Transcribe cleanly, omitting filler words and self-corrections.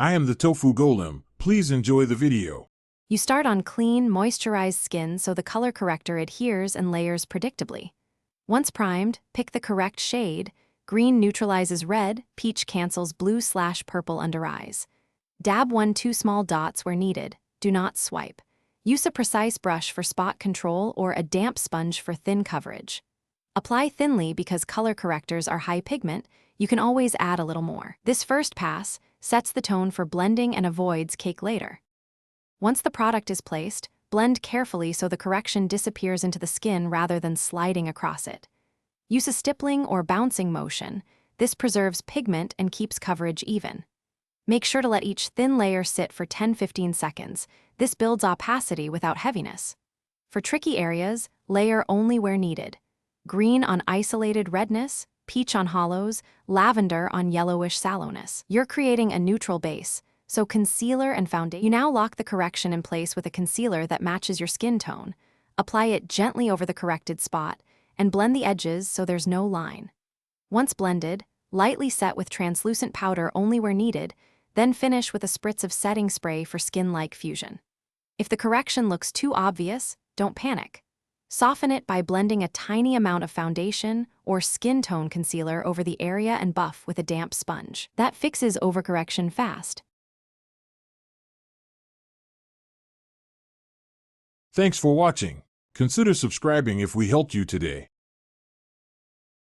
I am the Tofu Golem. Please enjoy the video. You start on clean, moisturized skin so the color corrector adheres and layers predictably. Once primed, pick the correct shade. Green neutralizes red, peach cancels blue/purple under eyes. Dab 1-2 small dots where needed. Do not swipe. Use a precise brush for spot control or a damp sponge for thin coverage. Apply thinly because color correctors are high pigment. You can always add a little more. This first pass sets the tone for blending and avoids cake later. Once the product is placed, blend carefully so the correction disappears into the skin rather than sliding across it. Use a stippling or bouncing motion. This preserves pigment and keeps coverage even. Make sure to let each thin layer sit for 10-15 seconds. This builds opacity without heaviness. For tricky areas, layer only where needed. Green on isolated redness, peach on hollows, lavender on yellowish sallowness. You're creating a neutral base, so concealer and foundation. You now lock the correction in place with a concealer that matches your skin tone. Apply it gently over the corrected spot, and blend the edges so there's no line. Once blended, lightly set with translucent powder only where needed, then finish with a spritz of setting spray for skin-like fusion. If the correction looks too obvious, don't panic. Soften it by blending a tiny amount of foundation or skin tone concealer over the area and buff with a damp sponge. That fixes overcorrection fast. Thanks for watching. Consider subscribing if we helped you today.